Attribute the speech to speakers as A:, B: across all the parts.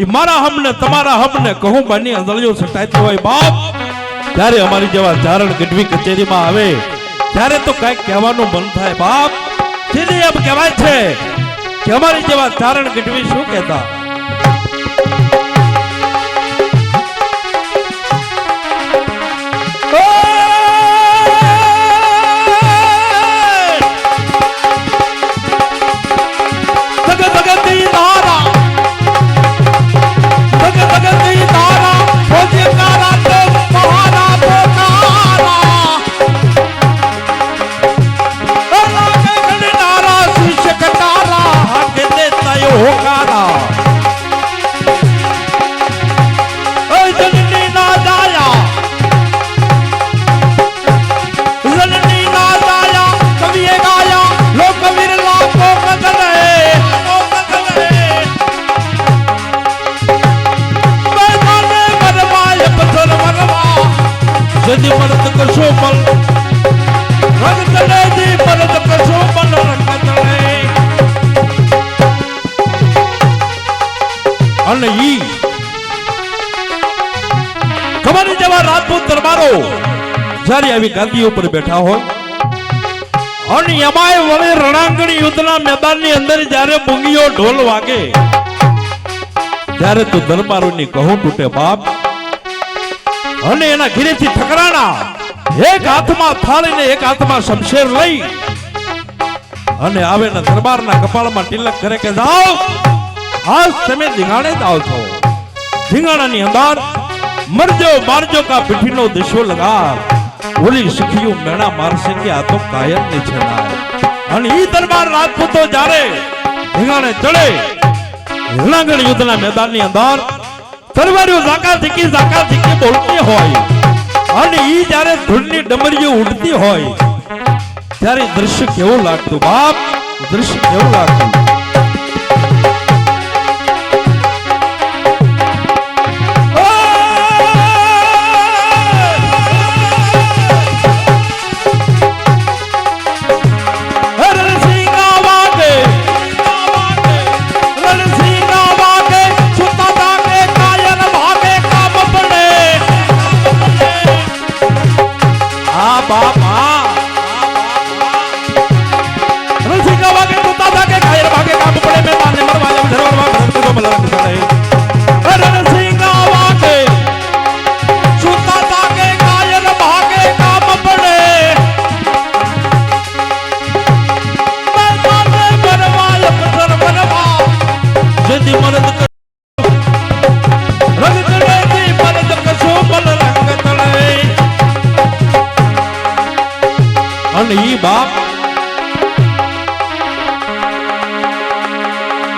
A: એ મારા હમને તમારા હમને કહું બની અંજળીઓ છટાતી હોય બાપ, ત્યારે અમારી જેવા ચારણ ગઢવી કચેરીમાં આવે ત્યારે તો કઈક કહેવાનું મન થાય બાપ. જેને એમ કહેવાય છે કે અમારી જેવા ચારણ ગઢવી શું કહેતા. અને ઈ તમારી જેવા રાજપૂત દરબારો જ્યારે આવી ગાદી ઉપર બેઠા હોય અને એમાંય વળી રણાંગણી યુદ્ધના મેદાનની અંદર જ્યારે બુંગીઓ ઢોલ વાગે ત્યારે તો દરબારોની કહું તૂટે બાપ. અને એના ઘીરેથી ઠકરાણા એક હાથમાં થાળી ને એક હાથમાં શમશેર લઈ અને આવે ને દરબારના કપાળમાં તિલક કરે કે જાઓ આજ તમે ધીંગાણે જ આવ છો. ધીંગાણાની અંદર મરજો મારજો કા પીઠીનો દિશો લગાર, ઓલી સખીઓ મેણા મારશે કે આ તો કાયમ ની છે ના. અને ઈ દરબાર રાજપૂતો જ્યારે ધીંગાણે ચડે રણાંગણ યુદ્ધના મેદાનની અંદર તરવારીઓ ઝાકા ઝીકી બોલતી હોય અને ઈ જ્યારે ધૂળની ડમરીઓ ઉડતી હોય ત્યારે દ્રશ્ય કેવું લાગતું બાપ, દ્રશ્ય કેવું લાગતું.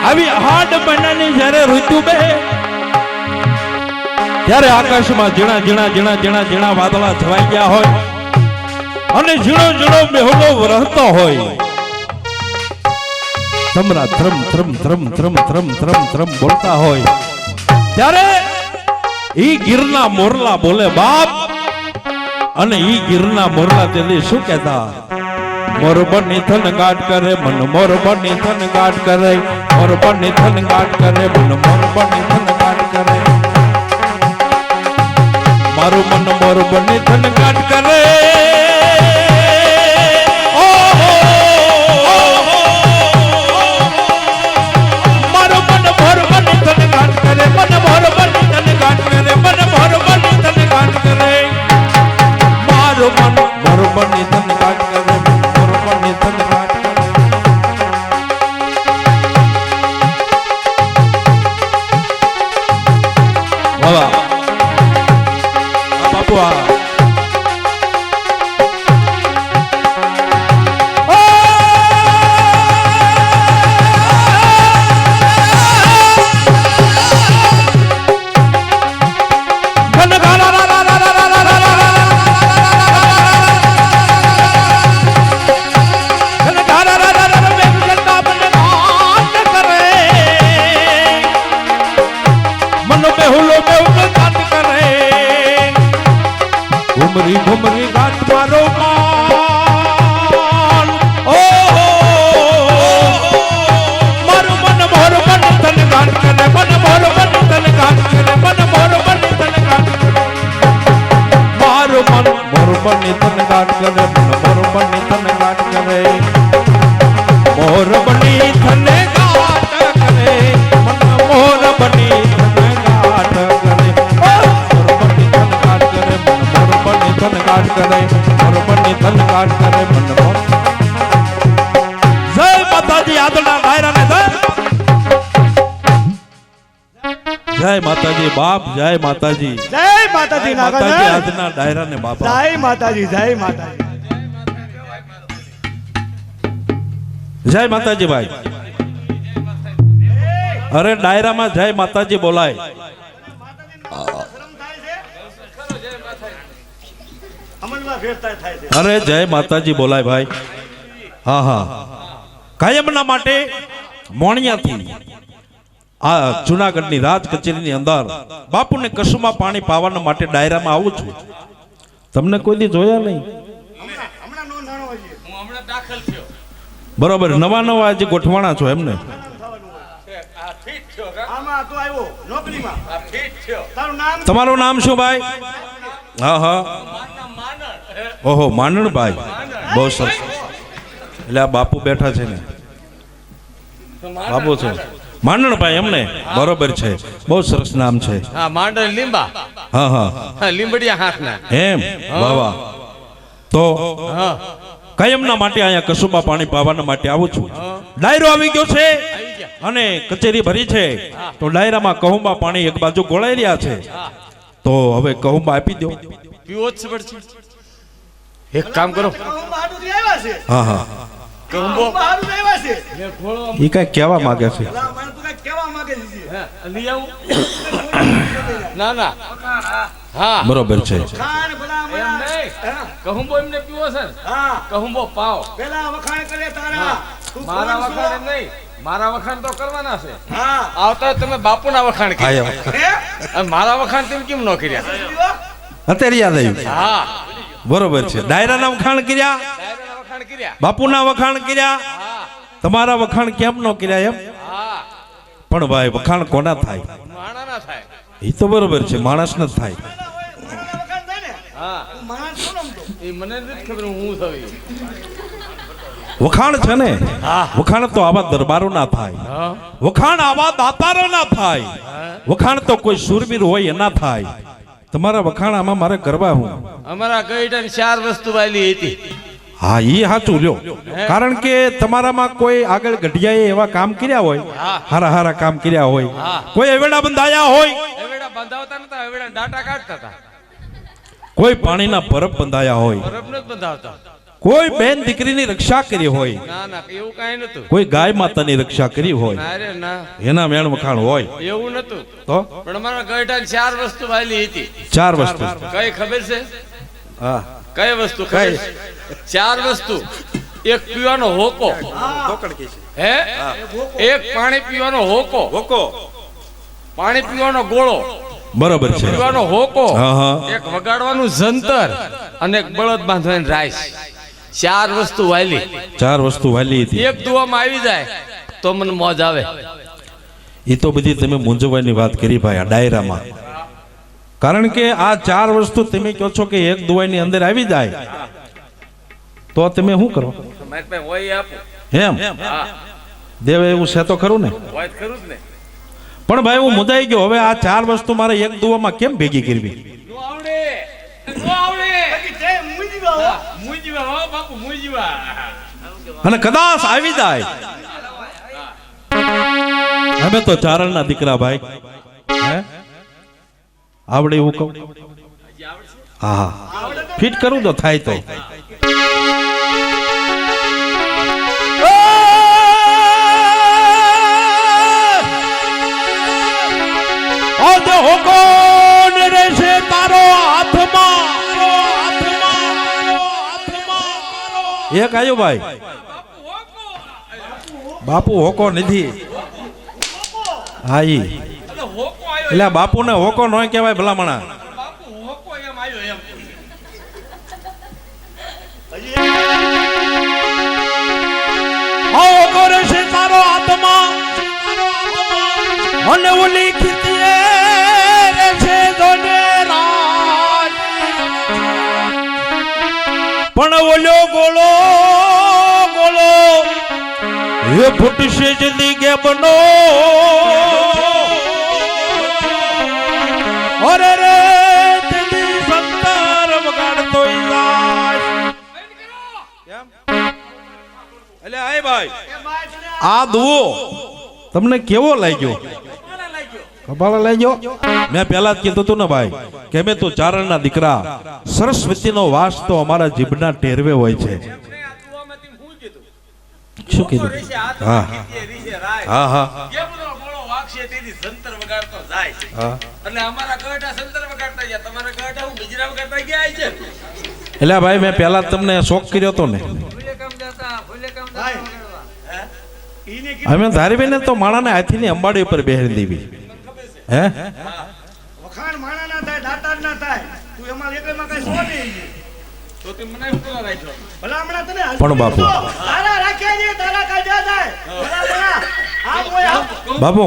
A: આવી 8 મહિનાની જ્યારે ઋતુ બે ત્યારે આકાશમાં ઝીણા વાદળા છવાઈ ગયા હોય અને ઝીણો મેહુલો વરસતો હોય. તમરા ત્રમ બોલતા હોય ત્યારે ઈ ગીરના મોરલા બોલે બાપ. અને ઈ ગીરના મોરલા તેલી શું કહેતા, મોર બની થન ગાટ કરે મન, મોર બની થન ગાટ કરે, મોર બની થન ગાટ કરે મન, મોર બની થન ગાટ કરે. મારું મન મોર બની થન ગાટ કરે. મારું મન મોર બની થન ગાટ કરે, મન મોર બની થન ગાટ કરે, મન મોર બની થન ગાટ કરે. મારું મન મોર બની થન ગાટ કરે. हुलो જય માતાજી બાપ, જય માતાજી,
B: જય માતાજી
A: માતાજી
B: નાગાજી,
A: આજના ડાયરા ને બાપા,
B: જય માતાજી, જય માતાજી.
A: જય માતાજી ભાઈ. અરે ડાયરામાં જય માતાજી બોલાય.
B: અમલમાં ફેરફાર થાય છે.
A: અરે જય માતાજી બોલાય ભાઈ. હા હા, કાયમના માટે મોણિયાથી આ જુનાગઢની રાજ કચેરીની અંદર બાપુને કશુમાં પાણી પાવાના માટે ડાયરામાં આવું છું. તમને કોઈ દી જોયા નહીં?
B: હમણાં નો નાનો હજી.
C: હું હમણાં દાખલ થયો.
A: બરોબર, નવા નવા આજે ગોઠવાણા છો એમને?
C: આ ફિટ થયો કા?
B: આમાં તો આવ્યો નોકરીમાં.
C: આ ફિટ થયો.
B: તારું નામ?
A: તમારું નામ શું ભાઈ? હા હા,
C: મારું નામ માનણ.
A: ઓહો માનણભાઈ, બહુ સરસ. એટલે આ બાપુ બેઠા છે ને, બાપુ છે માનણભાઈ એમને? બરોબર છે, બહુ સરસ નામ છે.
C: હા, માંડલ લીંબા.
A: હા હા,
C: હા, લીંબડિયા હાથના.
A: એમ વાહ વાહ. તો
C: હા,
A: કાયમના માટે અહીંયા કસુંબા પાણી પાવાના માટે આવું છું. ડાયરો આવી ગયો છે
C: આવી ગયા.
A: અને કચેરી ભરી છે, તો ડાયરામાં કહુંબા પાણી એક બાજુ ગોળાઈ રહ્યા છે. તો હવે કહુંબા આપી દો.
C: પીવો જ પડશે. એક કામ કરો.
B: કહુંબા હાટુથી આવ્યા છે.
A: હા હા,
C: કહુંબો.
B: કહુંબા હાટુથી આવ્યા છે.
C: લે ખોળો.
A: એ કઈ કહેવા માંગે છે.
B: અલા, મને તું કાંઈક કહેવા માંગે છે.
C: હા, લઈ આવું. ના ના. હા,
A: બરોબર છે.
B: ખાન ભલા
C: એમ
B: મણા.
C: નહીં.
B: હા,
C: કહુંબો એમને પીવો છે ને?
B: હા.
C: કહુંબો પાવ.
B: પેલા વખાણ કરે તારા. તું
C: મારા
B: કોણ છો?
C: વખાણ એમ નહીં. મારા વખાણ તો કરવાના છે.
B: હા.
C: આવતા તમે બાપુના વખાણ કર્યા.
A: આયો
B: હે?
C: અને મારા વખાણ તમે કેમ ન કર્યા?
A: અત્યારે યાદ આવ્યું.
C: હા,
A: બરોબર છે. ડાયરાના વખાણ કર્યા,
C: ડાયરાના વખાણ કર્યા.
A: બાપુના વખાણ કર્યા,
C: હા,
A: તમારા વખાણ કેમ ન કર્યા એમ?
C: હા.
A: પણ ભાઈ વખાણ કોના થાય?
C: માણા ના થાય.
A: એ તો બરોબર છે, માણસ ન થાય.
B: પેલા વખાણ થાય ને.
C: હા,
B: તું માણસ છો ને આમ તો.
C: એ મને નથી ખબર હું થવી.
A: વખાણ છે ને,
C: હા.
A: વખાણ તો આવા દરબારો ના થાય,
C: હા,
A: વખાણ આવા દાતારો ના થાય, વખાણ તો કોઈ સુરવીર હોય એના થાય. તમારા વખાણ આમાં મારે કરવા હું.
C: અમારા ગઈડાની 4 વસ્તુ વાલી હતી.
A: હા એ સાચું લ્યો, કારણ કે તમારામાં કોઈ આગળ ગઢિયાએ એવા કામ કર્યા હોય, હારા હારા કામ કર્યા હોય, કોઈ એવેડા બંધાયા હોય,
C: એવેડા બંધાવતા નતા, એવેડા ડાટા કાઢતા હતા.
A: કોઈ પાણીના પરબ બંધાયા હોય,
C: બરફ નથી બંધાવતા.
A: કોઈ બેન દીકરીની રક્ષા કરી હોય,
C: ના ના, એવું કાંઈ નતું.
A: કોઈ ગાય માતાની રક્ષા કરી હોય,
C: ના રે ના,
A: એના મેણ વખાણ હોય.
C: એવું નતું.
A: તો
C: પણ અમારા ગઈડાની 4 વસ્તુ વાલી હતી.
A: 4 વસ્તુ.
C: કઈ ખબર છે?
A: હા,
C: કઈ વસ્તુ ખબર છે? 4 વસ્તુ. એક પીવાનો હોકો. હે? એક પાણી પીવાનો હોકો. પાણી પીવાનો ગોળો.
A: બરોબર છે.
C: પીવાનો હોકો.
A: હા હા,
C: એક વગાડવાનું જંતર અને એક બળદ બાંધવાની રાઈસ. 4 વસ્તુ વાલી.
A: 4 વસ્તુ વાલી હતી.
C: એક દુવામાં આવી જાય તો મને મોજ આવે.
A: એ તો બધી તમે મૂંઝવવાની વાત કરી ભાઈ આ ડાયરામાં, કારણ કે આ 4 વસ્તુ તમે કહો છો કે એક દુવાઈની અંદર આવી જાય તો તમે શું કરો
C: મારી પાસે હોય આપો.
A: એમ?
C: હા,
A: દેવે એવું છે તો ખરું ને?
C: હોય તો ખરું જ ને.
A: પણ ભાઈ હું મુંજાઈ ગયો. હવે આ 4 વસ્તુ મારે એક દુવામાં કેમ ભેગી કરવી?
C: નો આવડે. નો આવડે.
B: બાકી તે મૂંઝી ગયો.
C: મુંજવા હો બાપુ, મુંજવા.
A: અને કદાચ આવી જાય, અમે તો ચારણના દીકરા ભાઈ, હે આવડે એવું કહું? હા, ફિટ કરું તો થાય તો. કોણ રહેશે તારો હાથમાં? એક આવ્યો ભાઈ, બાપુ હોકો નથી. હા ઈ
C: એટલે હોકો આવ્યો.
A: એટલે બાપુને હોકો ન કહેવાય ભલામણા.
C: બાપુ હોકો એમ આવ્યો એમ.
A: હોકો રહેશે તારો હાથમાં અને ઓલી ખીતીએ રહેશે દોને રાજ. પણ ઓલ્યો ગોળો ગોળો એ ફૂટશે જિંદગી બનો. અરે રે તેની સંતાર વગાડતો જાય. એટલે આય ભાઈ,
B: એ ભાઈ તને
A: આ દુઓ તમને કેવો લાગ્યો? કપાળા લેજો. મેં પહેલા જ કીધું હતું ને ભાઈ કે અમે તો ચારણના દીકરા, સરસ્વતીનો વાસ તો અમારા જીભના ટેરવે હોય છે. શું કીધું? હા હા હા હા. એટલે ભાઈ મેં પહેલા તમને શોખ કર્યો હતો ને.
B: ભાઈ ઈને
A: અમે ધારીબેન તો માણાને હાથીની અંબાડી ઉપર બેહાડી દેવી. હે
B: વખાણ માણા ના થાય, દાતાર ના થાય. તું એમાં એકમાં કઈ સો નહીં. ભલા હમણાં તને
A: પણ બાપુ.
B: તારા રાખ્યા છે, તારા કાઢ્યા જાય. ભલા ભલા. આમ હોય આમ.
A: બાપુ,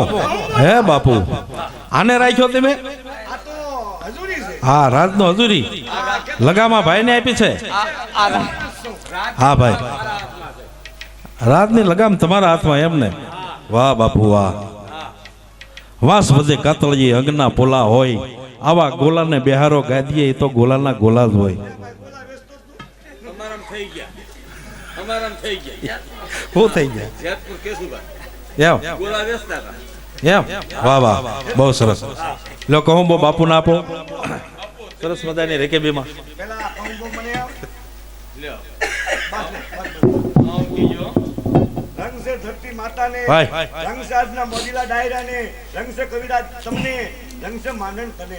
A: હે બાપુ, આને રાખ્યો તમે?
B: આ તો હજુરી છે.
A: હા, રાજનો હજુરી લગામાં ભાઈને આપી છે. હા ભાઈ, રાજની લગામ તમારા હાથમાં એમ ને? વાહ બાપુ વાહ. વાસ વધે કાતળીએ અંગના પોલા હોય, આવા ગોલાને બેહારો ગાદીએ એ તો ગોલાના ગોલા જ હોય. શું થઈ ગયા એમ? વાહ વાહ, બહુ સરસ. લો કહું બો બાપુ ના આપો સરસ મજાની રેકેબીમાં.
B: પેલા કંબો મને આપ. રંગ છે ધરતી માતાને,
A: ભાઈ.
B: રંગ છે આજના મોજીલા ડાયરાને, રંગ છે કવિરાજ તમને, રંગ છે માંડણ તને.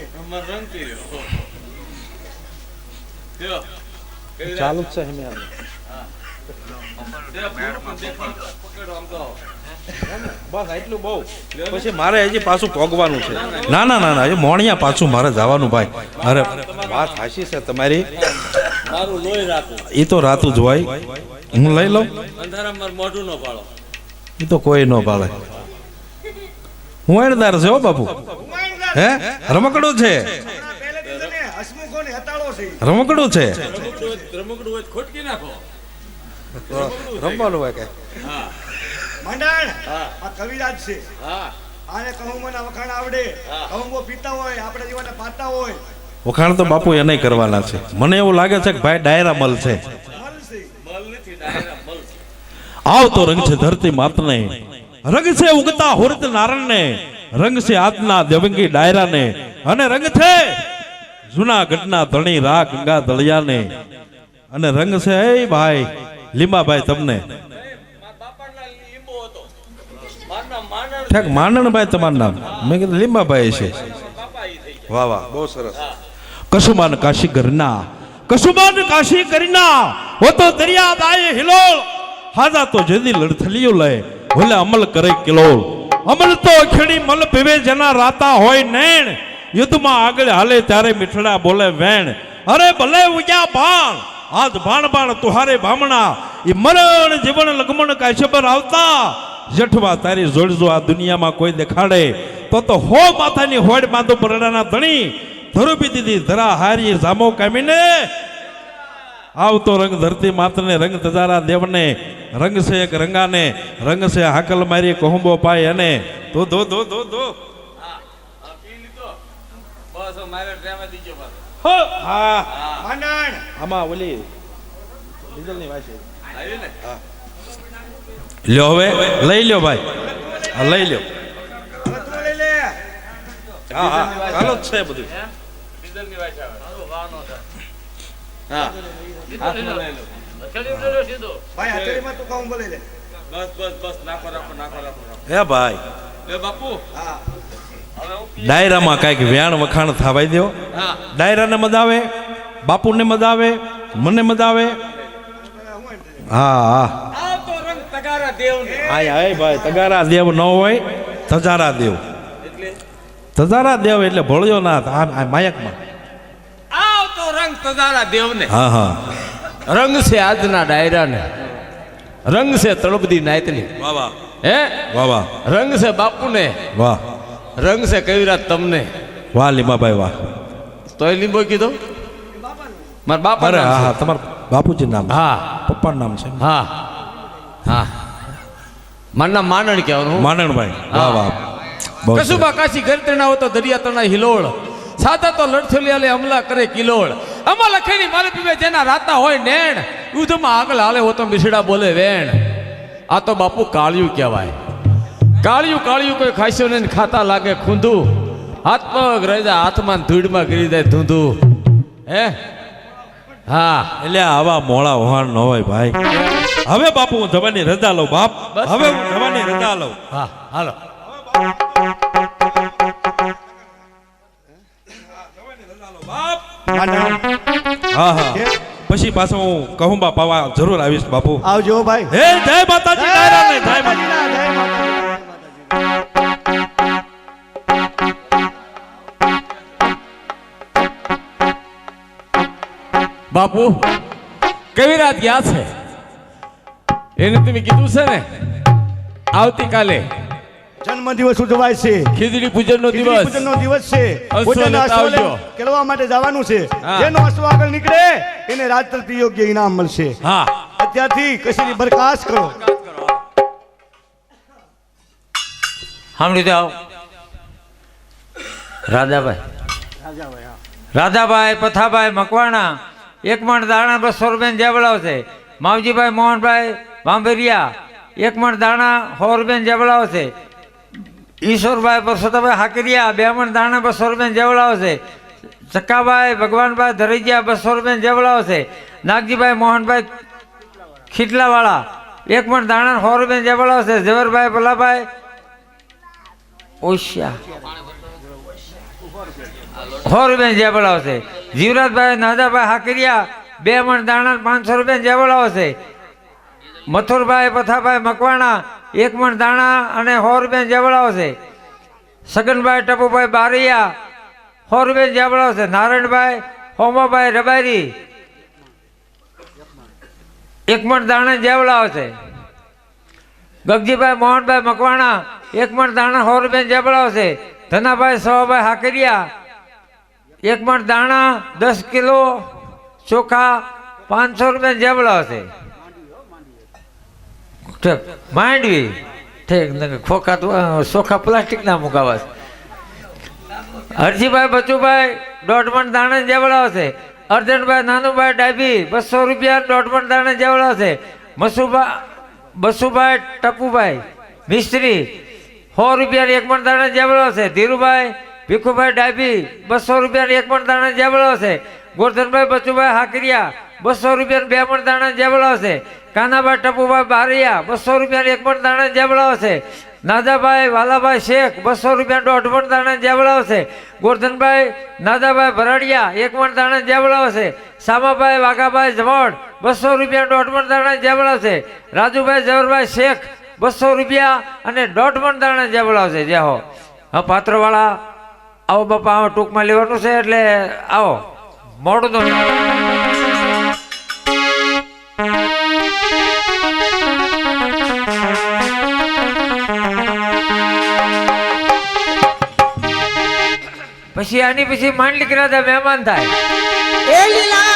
A: ચાલુ જ છે બસ એટલું બહુ. પછી મારે હજી પાછું ભોગવાનું છે. ના ના ના ના, હજી મોણિયા પાછું મારે જવાનું ભાઈ. અરે વાત હાચી છે તમારી. એ તો રાતું જ હોય. હું લઈ લઉં. એ તો કોઈ ન પાડે. હું એણદાર છે હો બાપુ. હે રમકડું છે,
B: પહેલેથી તને હસમુખો ને હતાળો છે.
A: રમકડું છે. રમવાનું હોય કે
B: માંડણ આ કવિરાજ છે. આને કહું મને વખાણ આવડે, કહું પીતા હોય, આપણે જીવાને પાતા હોય.
A: વખાણ તો બાપુ એને કરવાના છે. મને એવું લાગે છે કે ભાઈ ડાયરા મલ છે. આવતો રંગ છે ધરતી માતને, રંગ છે ઉગતા હુરત નારણને, રંગ છે આજના દેવંગી ડાયરાને, અને રંગ છે જૂનાગઢના ધણી રા ગંગા દળિયાને, અને રંગ છે એ ભાઈ લીંબાભાઈ તમને. ઠેક માંડણભાઈ તમારું નામ? મેં કીધું લીંબાભાઈ છે. વાહ વાહ, બહુ સરસ. કશુમાન કાશી કરના, કશુમાન કાશી કરના, વો તો દરિયા દાય હિલોળ, હાજા તો જેદી લડથલિયો લે, ભલે અમલ કરે કિલોળ. અમલ તો અખેડી મલ પીવે જેના રાતા હોય નેણ, યુદ્ધમાં આગળ હાલે ત્યારે મીઠડા બોલે વેણ. અરે ભલે ઉગ્યા બાણ, આજ બાણ બાણ તુહારે બામણા, એ મરણ જીવન લગમણ કાશ્યપર આવતા, જઠવા તારી જોડજો આ દુનિયામાં કોઈ દેખાડે તો હો માથાની હોડ બાંધો પરડાના ધણી, ધરુપી દીધી ધરા હારી જામો કામીને. આવતો રંગ ધરતી માતને, રંગ તજારા દેવને, રંગ છે એક રંગાને, રંગ છે હાકલ મારી કોહંબો પાય અને ધો ધો ધો ધો ધો. હા
B: માંડણ
A: આમાં ઓલી ડીઝલની વાત છે. લ્યો હવે લઈ લ્યો ભાઈ, હા લઈ લ્યો.
B: હવે તું લઈ લે.
A: હા હા ચાલો જ છે બધું.
B: ભાઈ હથેળીમાં તું કહું બોલે લે.
A: હે ભાઈ
B: હા
A: ડાયરામાં કઈક વ્યાણ વખાણ થવાઈ દો. ડાયરાને મજા આવે, બાપુને મજા આવે, મને મજા આવે. હા હા આય ભાઈ, તગારા દેવ ન હોય, તજારા દેવ. તજારા દેવ એટલે ભળ્યો ના આ માયકમાં.
C: આવતો રંગ તજારા દેવને,
A: હા હા
C: રંગ છે આજના ડાયરાને, રંગ છે તળપદી નાયતની.
A: વાહ વાહ
C: હે
A: વાહ વાહ
C: રંગ છે બાપુને,
A: વાહ
C: રંગ છે કવિરાજ તમને.
A: વાહ લીમાભાઈ વાહ.
C: તોય લીંબો કીધો મારા બાપા.
A: અરે હા હા, તમારા બાપુજી નામ?
C: હા
A: પપ્પાનું નામ છે?
C: હા હા, મારું નામ માંડણ કહેવાનું.
A: માનણભાઈ વાહ વાહ. બહુ સરસ.
C: કશુંબા કાશી ગરતે ના હોતો દરિયા તણા હિલોળ, સાતા તો લડથલિયાલે અમલા કરે કિલોળ. અમલ અખેડી મારે પીવે જેના રાતા હોય નેણ, યુદ્ધમાં આગળ હાલે હો તો મિસડા બોલે વેણ. આ તો બાપુ કાળિયું કહેવાય. કાળિયું કાળિયું કોઈ ખાસ્યો ને ખાતા લાગે ખૂંધું, હાથ પગ રેજા હાથમાં ને ધૂળમાં ગીરી જાય ધૂંધું. હે હા
A: એટલે આવા મોળા વહાણ ન હોય ભાઈ. હવે બાપુ હું જવાની રજા લઉં બાપ.
C: બસ.
A: હવે હું જવાની રજા લઉં.
C: હા હાલો.
A: બાપ.
B: માંડણ
A: હા હા પછી પાછો હું કહું બા પાવા જરૂર આવીશ બાપુ.
B: આવજો ભાઈ.
A: હે જય માતાજી નારાયણ જય માતાજી.
B: જય માતાજી.
C: બાપુ કેવી રાત ગયા છે એને તમે કીધું છે ને આવતીકાલે
B: જન્મ દિવસ ઉજવાય છે.
C: ખીજડી પૂજન નો દિવસ.
B: પૂજનનો દિવસ છે.
C: અશ્વ
B: પૂજનના
C: લેતા
B: અશ્વ
C: આવજો.
B: કેળવવા માટે જવાનું છે.
C: હા.
B: જેનો અશ્વ આગળ નીકળે એને રાજતંત્રી યોગ્ય ઇનામ મળશે.
C: હા
B: અત્યારથી કશીની બરખાસ્ત કરો.
D: સાંભળી દો રાધાભાઈ રાધાભાઈ પથાભાઈ મકવાણા એક મણ દાણા 200 રૂપિયા જેવડાવશે. માવજીભાઈ મોહનભાઈ વાંભેરિયા એક મણ દાણા 100 રૂપિયા જેવડાવશે. ઈશ્વરભાઈ પરસોત્તમભાઈ હાકરિયા 2 મણ દાણા 200 રૂપિયા જેવડાવશે. ચક્કાભાઈ ભગવાનભાઈ ધરૈયા 200 રૂપિયા જેવડાવશે. નાગજીભાઈ મોહનભાઈ ખીટલાવાળા 1 મણ દાણા 100 રૂપિયા જેવડાવશે. ઝવેરભાઈ ભલાભાઈ ઓશિયા 100 રૂપિયા જેવડાવશે. જીવરાજભાઈ નાદાભાઈ હાકરિયા 2 મણ દાણા 500 રૂપિયા જેવડાવશે. મથુરભાઈ પથાભાઈ મકવાણા 1 મણ દાણા અને 100 રૂપિયા જેવડાવશે. સગનભાઈ ટપુભાઈ બારૈયા 100 રૂપિયા જેવડાવશે. નારાયણભાઈ હોમાભાઈ રબારી 1 મણ દાણા જેવડાવશે. ગગજીભાઈ મોહનભાઈ મકવાણા 1 મણ દાણા 100 રૂપિયા જેવડાવશે. ધનાભાઈ સવાભાઈ હાકરિયા 1 મણ દાણા 10 કિલો ચોખા 500 રૂપિયા જેવડાવશે. માંડવી ઠીક ખોખા તો ચોખા પ્લાસ્ટિકના મુકાવા. હરજીભાઈ બચુભાઈ 1.5 મણ દાણા જેવડાવશે. અર્જનભાઈ નાનુભાઈ ડાભી 200 રૂપિયા 1.5 મણ દાણા જેવડાવશે. બસુભાઈ ટપુભાઈ મિસ્ત્રી 100 રૂપિયા 1 મણ દાણા જેવડાવશે. ધીરુભાઈ ભીખુભાઈ ડાભી 200 રૂપિયા 1 મણ દાણા જેવડાવશે. ગોરધનભાઈ બચુભાઈ હાકરિયા 200 રૂપિયા 2 મણ દાણા જેવડાવશે. કાનાભાઈ ટપુભાઈ બારૈયા 200 રૂપિયા 1 મણ દાણા જેવડાવશે. નાદાભાઈ વાલાભાઈ શેખ 200 રૂપિયા 1.5 મણ દાણા જેવડાવશે. ગોરધનભાઈ નાદાભાઈ ભરાડિયા 1 મણ દાણા જેવડાવશે. સામાભાઈ વાઘાભાઈ જમણ 200 રૂપિયા 1.5 મણ દાણા જેવડાવશે. રાજુભાઈ ઝવેરભાઈ શેખ 200 રૂપિયા અને 1.5 મણ દાણા જેવડાવશે. જે હો હા પાત્રવાળા આવો બાપા આવો ટૂંકમાં લેવાનું છે એટલે આવો મોડું તો પછી આની પછી માંડલી કરાતા મહેમાન થાય.
E: એ લીલા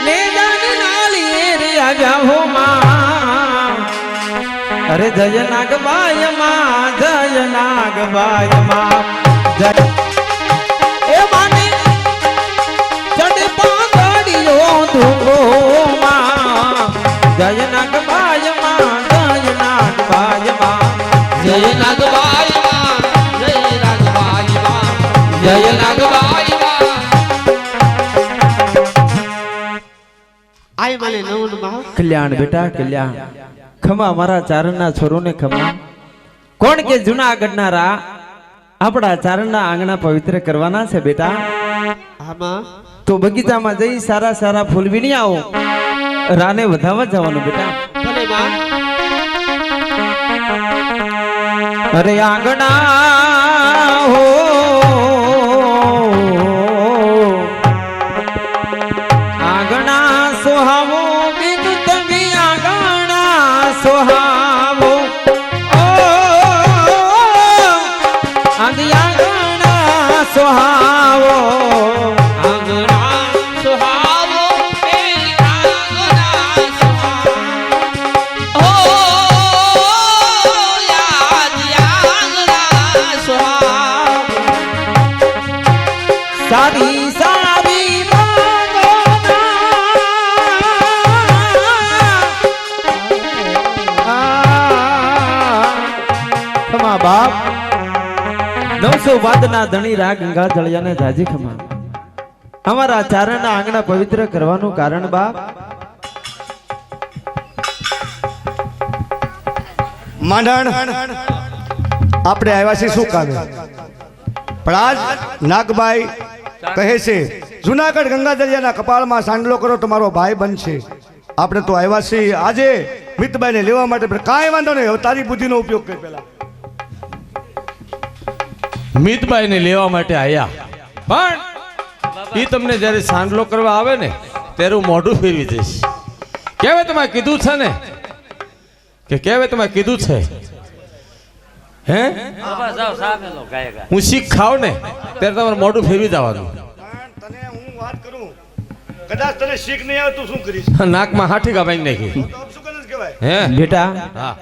E: ને જાન નાલી રે આવ્યા હો માં. અરે જય નાગબાય માં જય નાગબાય માં જય એ માને ચડ પાઘડીયો ધુંગો માં જય નાગબાય માં જય નાગબાય માં જય નાગબાય માં જય નાગબાય માં જય નાગબાઈ આય મને નવન માં
F: કલ્યાણ બેટા કલ્યાણ ખમા મારા ચારણના છોરોને ખમા. કોણ કે જૂનાગઢના રા આપણા ચારણના આંગણા પવિત્ર કરવાના છે બેટા.
E: આમાં
F: તો બગીચામાં જઈ સારા સારા ફૂલ વીણી આવો. રાને વધાવવા જવાનું બેટા.
E: ભલે માં
F: અરે આંગણા હો આંગણા સોહાવો બીજું તમે આંગણા સોહાવો ઓ આંગણા સોહાવો
E: આંગણા સુહાવો એ આંગણા સુહાવો ઓ યાદ આંગણા સુહાવો
F: સારી સારી આસો વાદના ધણી રા ગંગા જળિયાને જાજી ખમા અમારા ચારણના આંગણા પવિત્ર કરવાનું કારણ બાપ
B: માંડણ આપણે આવ્યા છીએ શું કામે? પણ આજ નાગભાઈ કહે છે જુનાગઢ ગંગા દરિયાના કપાળમાં સાંડલો કરો તમારો ભાઈ બનશે. આપણે તો આવ્યા છીએ આજે મિતભાઈને લેવા માટે, પણ કાંઈ વાંધો નહીં. હવે તારી બુદ્ધિનો ઉપયોગ કર. પેલા
C: મિતભાઈને લેવા માટે આયા, પણ ઈ તમને જ્યારે સાંડલો કરવા આવે ને ત્યારે હું મોઢું ફેરવી દઈશ. કેવે તમે કીધું છે ને કે કેવે તમે કીધું છે હે હું શીખ ખાવ ને ત્યારે તમારે મોઢું ફેરવી જવાનું.
B: તને હું વાત કરું, કદાચ તને શીખ નહીં આવે તું શું કરીશ?
C: નાકમાં હાથી કા બાંધી નાખી.
B: તો શું કરે કહેવાય?
C: હે
F: બેટા
C: હા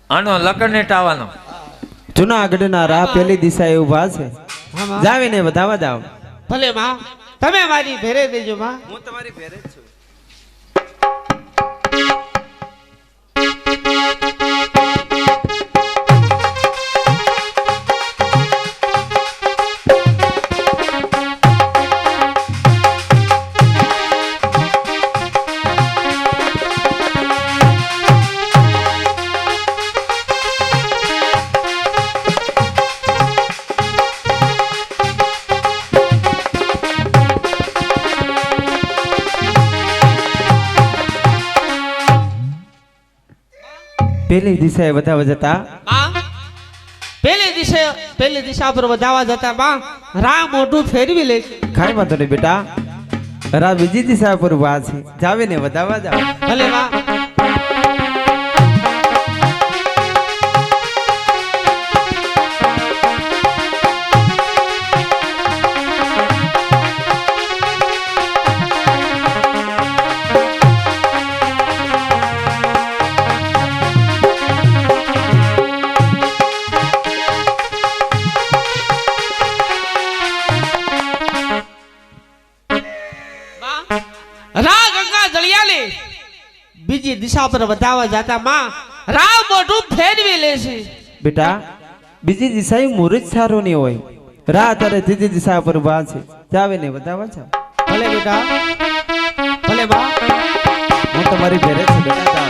D: આનો લકડને ટાવાનો
F: જુનાગઢના રા પેલી દિશાએ ઊભા છે, જાવીને વધાવા જાવ.
E: ભલે માં, તમે મારી ભેરે દેજો માં.
F: હું તમારી ભેરે જ છું. પેલી દિશાએ વધાવા જતા
E: માં, પેલી દિશા પર વધાવા જતા માં રામ મોઢું ફેરવી લે.
F: કાંઈ વાંધો નહીં બેટા, રા બીજી દિશા પર ઊભા છે, જાવીને વધાવા જાવ.
E: ભલે માં. રા ગંગા જળિયાને બીજી દિશા પર વધાવા જતા માં રામ મોઢું ફેરવી લે છે.
F: બેટા બીજી દિશાએ મુહૂર્ત સારું નહીં હોય, રા તારે ત્રીજી દિશા પર ઊભા છે, જાવીને વધાવા જાવ.
E: ભલે બેટા, ભલે માં.
F: હું તમારી ભેરે છું બેટા, જાવ.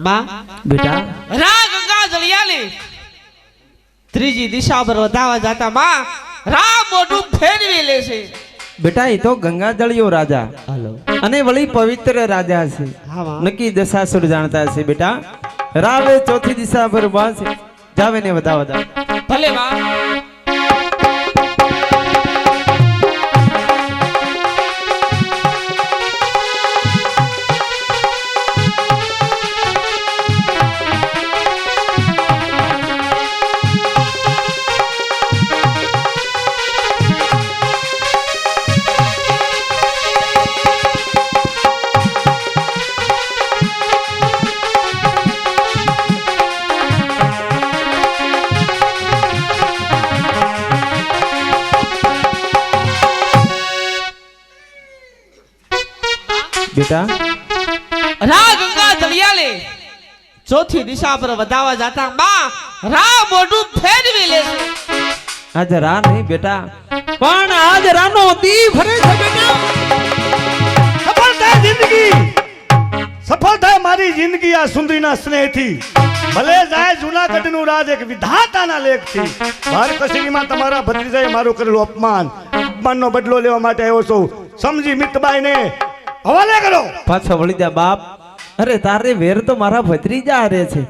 E: માં,
F: બેટા
E: રા ગંગા જળિયાને ત્રીજી દિશા પર વધાવા જતા માં રામ મોઢું ફેરવી લે છે.
F: બેટા એ તો ગંગા જળિયો રાજા અને વળી પવિત્ર રાજા છે,
E: હા માં.
F: નક્કી દશાસુર જાણતા છે. બેટા રાવે ચોથી દિશા પર ઊભા છે, જાવીને વધાવા જાવ.
E: ભલે માં.
F: બેટા
E: રા ગંગા જળિયાને ચોથી દિશા પર વધાવા જતા માં રામ મોઢું ફેરવી લે છે.
F: આજ રા નહીં બેટા, પણ આજ રાનો દી ફરે છે બેટા.
B: સફળ થાય જિંદગી, સફળ થાય મારી જિંદગી આ સુંદરીના સ્નેહથી. ભલે જાય જુનાગઢનું રાજ એક વિધાતાના લેખથી. ભાર કચેરીમાં તમારા ભત્રીજાએ મારું કરેલું અપમાનનો બદલો લેવા માટે આવ્યો છું. સમજી મિતબાઈને હવાલે કરો.
F: પાછો વળી જા બાપ. અરે તારે વેર તો મારા ભત્રીજા હારે છે,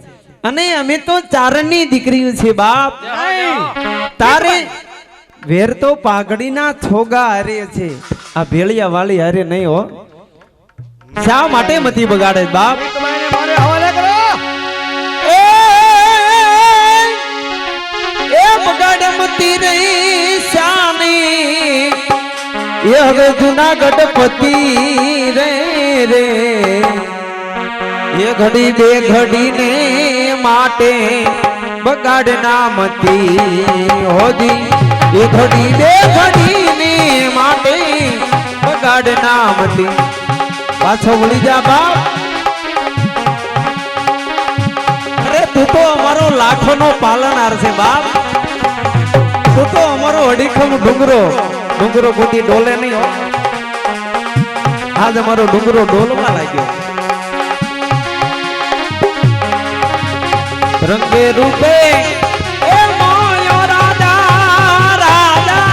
F: અને અમે તો ચારણની દીકરીઓ છે બાપ. તારે વેર તો પાઘડીના છોગા હારે છે, આ ભેળિયા વાળી હારે નહીં હો. શા માટે મતી બગાડે બાપ?
B: મિતબાઈને મારે હવાલે કરો.
F: એ બગાડે મતી રહી શાની એ હવે જુનાગઢ પતિ રે રે એ ઘડી બે ઘડી ને માટે બગાડ ના મતી હોદી એ ઘડી બે ઘડી ને માટે બગાડ ના મતી પાછો વળી જા બાપ અરે તું તો અમારો લાખો નો પાલનહાર છે બાપ તું તો અમારો અડીખમ ડુંગરો કુદી ડોલે નહીં હો આજ અમારો ડુંગરો ડોલવા લાગ્યો રંગે રૂપે એ મોયો રાજા રાજા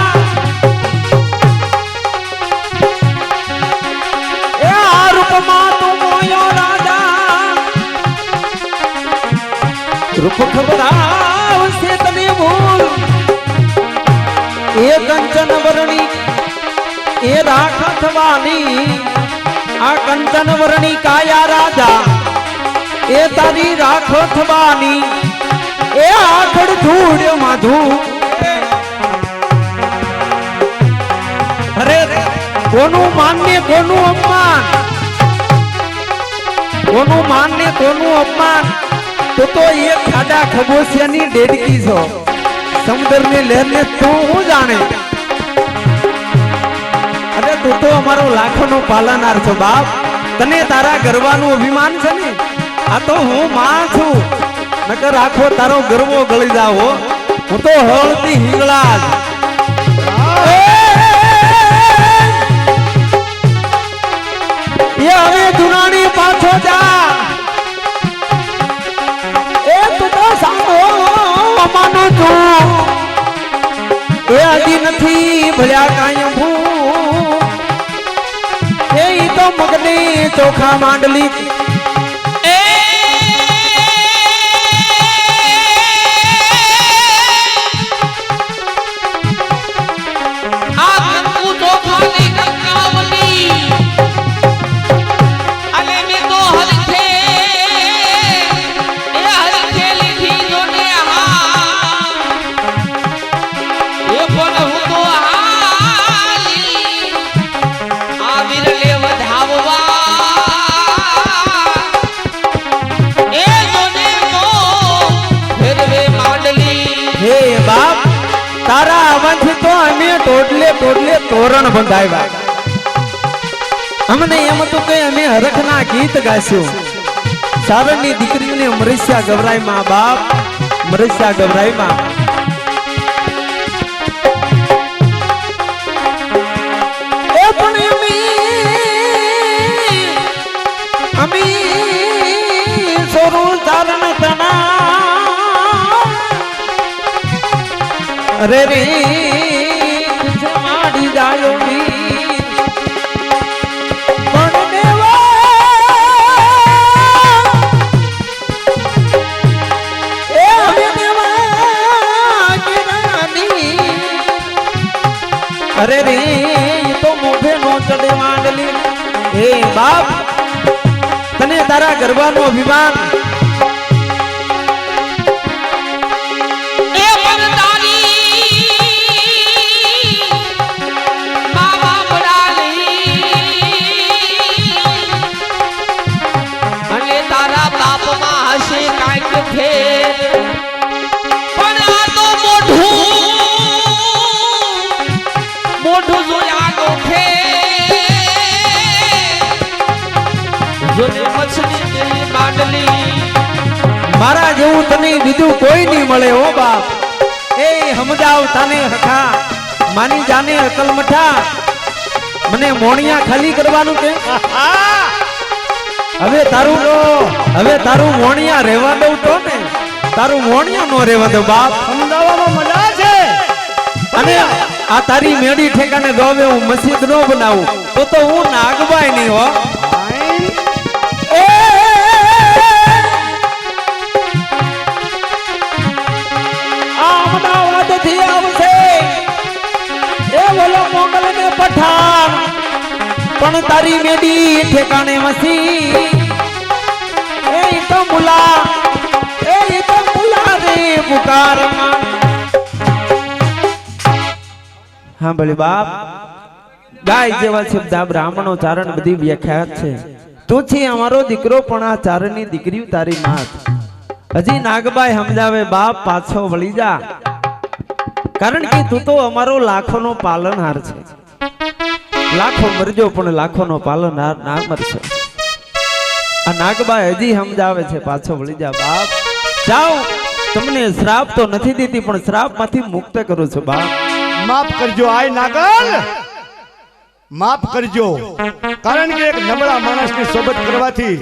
F: એ આ રૂપમાં તું મોયો રાજા રૂપ ખબરાવશે તને ભૂલ એ કંચન વરણી એ રાખ થવાની આ કંચન વરણી કાયા રાજા એ તારી રાખ થવાની એ આખડ ધૂળ માધુ અરે કોનું માન્ય કોનું અપમાન કોનું માન્ય કોનું અપમાન તો એ ખાડા ખબોશિયાની ડેડકી છો સમુદ્ર ની લહેર ને તું હું જાણે અરે તું તો અમારો લાખો નો પાલનહાર છો બાપ તને તારા ગરવાનું અભિમાન છે ને આ તો હું માં છું નકર આખો તારો ગરવો ગળી જાવ હું તો હળતી હિંગળા જ એ હવે દુરાણી પાછો જા એ તું તો સાંભળો માનો છું એ હજી નથી ભળ્યા કાંઈ ભૂ એ તો મગને ચોખા માંડલી તારા અવાજથી તો અમે ટોટલે તોરણ બંધાવ્યા અમને એમ હતું કે અમે હરખના ગીત ગાશું સાવરની દીકરીઓને મરસ્યા ગવરાય માં બાપ મરસ્યા ગવરાય માં એ પણ અમે સોરું તારણ તના અરે રે માડી જાયો વીર પણ દેવા એ હવે દેવા કિરાની અરે રે તો મોઢે નો ચડે માંડલી હે બાપ તને તારા ગરબાનો અભિમાન મારા જેવું તને બીજું કોઈ નહીં મળે ઓ બાપ એ સમજાવ તને હખા માની જાને અકલ મઠા મને મોણિયા ખાલી કરવાનું કે હવે તારું મોણિયા રહેવા દઉં તો ને તારું મોણિયા નો રહેવા દઉં બાપ
B: સમજાવવામાં મજા છે
F: અને આ તારી મેડી ઠેકાને રોવે હું મસ્જિદ નો બનાવું તો હું નાગબાઈ નહીં હો અમદાવાદ થી આવશે એ બોલો મોગલ ને પઠાણ પણ તારી મેડી ઠેકાણે મસી એ તો મુલા રે પુકાર હા ભલે બાપ ગાય જેવા શબ્દ આ બ્રાહ્મણો ચારણ બધી વ્યાખ્યાત છે. તું છે અમારો દીકરો પણ આ ચારણની દીકરી તારી માત. હજી નાગબાઈ સમજાવે બાપ પાછો વળી જા, કારણ કે તું તો અમારો લાખોનો પાલનહાર છે. લાખો મરજો પણ લાખોનો પાલનહાર ના મરશો. આ નાગબાઈ હજી સમજાવે છે પાછો વળી જા બાપ. જાઓ, તમને શ્રાપ તો નથી દીધી પણ શ્રાપ માંથી મુક્ત કરું છું બાપ.
B: માફ કરજો આય નાગલ, માફ કરજો, કારણ કે એક નબળા માણસની સોબત કરવાથી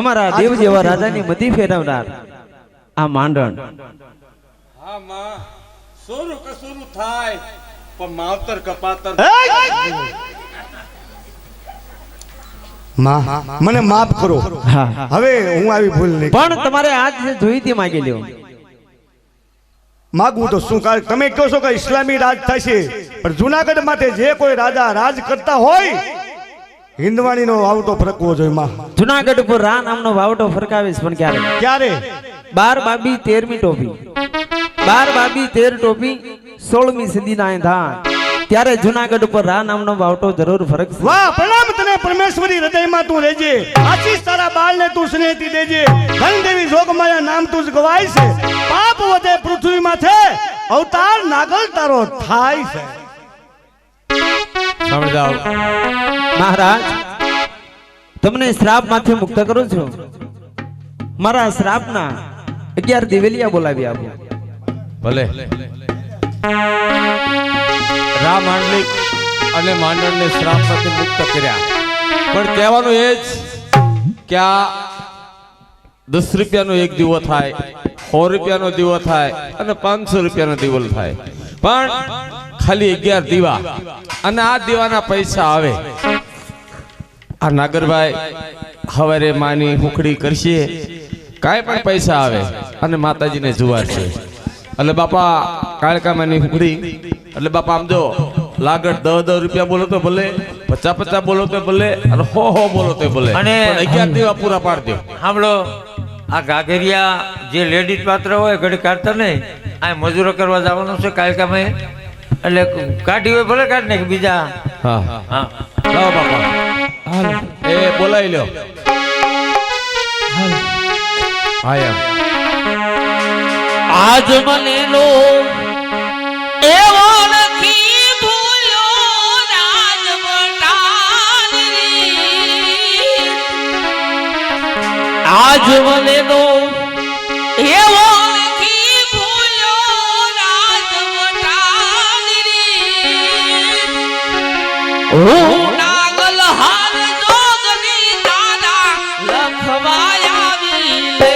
F: અમારા દેવ જેવા રાજાની મતી ફેરવનાર આ માંડણ.
C: હા માં, સોરું કસુરું થાય પણ માવતર કપાતર.
B: માં મને માફ કરો.
F: હા,
B: હવે હું આવી ભૂલ નહીં
F: પણ તમારે આજ જે જોઈ તે માગી લ્યો.
B: માગું તો શું, કારણ તમે કહો છો કે ઇસ્લામી રાજ થશે, પણ જુનાગઢ માટે જે કોઈ રાજા રાજ કરતા હોય હિન્દવાણીનો વાવટો ફરકવો જોઈએ. માં
F: જુનાગઢ ઉપર રા નામનો વાવટો ફરકાવીશ, પણ ક્યારે?
B: ક્યારે?
F: 12 બાબી 13મી ટોપી, 12 બાબી 13 ટોપી 16મી સદીના ધાન, ત્યારે જુનાગઢ ઉપર રા નામનો વાવટો જરૂર ફરકશે.
B: વાહ, પ્રણામ તને પરમેશ્વરી, હૃદયમાં તું રહેજે, આશીષ તારા બાળને તું સ્નેહથી દેજે. ધનદેવી જોગમાયા નામ તું જ ગવાય છે, પાપ વધે પૃથ્વીમાં છે, અવતાર નાગલ તારો થાય છે.
C: સમજાવ.
F: મહારાજ, તમને શ્રાપ માંથી મુક્ત કરું છું. મારા શ્રાપના 11 દિવેલિયા બોલાવી આપો.
C: ભલે. રા માંડલિક અને માંડણને શ્રાપમાંથી મુક્ત કર્યા, પણ કહેવાનું એ જ કે આ 10 રૂપિયાનો એક દીવો થાય, 100 રૂપિયાનો દીવો થાય અને 500 રૂપિયાનો દીવો થાય, પણ ખાલી 11 દીવા અને આ દીવાના પૈસા આવે. આ નાગરભાઈ હવારે માની હુકડી કરશે, કાંઈ પણ પૈસા આવે અને માતાજીને જુવાર છે. એટલે બાપા કાળકામાની હુકડી, એટલે બાપા આમ જો લાગત 10 રૂપિયા બોલો તો ભલે, 50 બોલો તો ભલે, અને 100 બોલો તો ભલે,
D: અને
C: 11 દીવા પૂરા પાડી દો.
D: સાંભળો, આ ગાગરિયા જે લેડીઝ પાત્ર હોય ઘડી કાઢતા નહીં, આ મજૂરો કરવા જવાનું છે કાલકામાં, એટલે કાઢી હોય ભલે કાઢી નાખી બીજા.
C: હા
D: હા,
C: લાવો બાપા, એ બોલાવી લ્યો. હા એમ.
E: આજ મને લો એવો નથી ભૂલ્યો રાજવટાની. આજ મને લો એવો નથી ભૂલ્યો રાજવટાની. હું નાગલ હાર જોગની દાદા લખવાયા લે.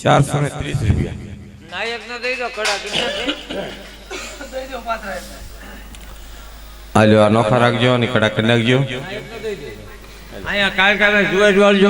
C: ₹430.
D: નાયક ને દઈ દો કડા કિંમત.
C: આલ્યો આ નોખા રાખજો અને કડા કરી નાખજો.
D: અહીંયા કાલ કાલે જોવા જો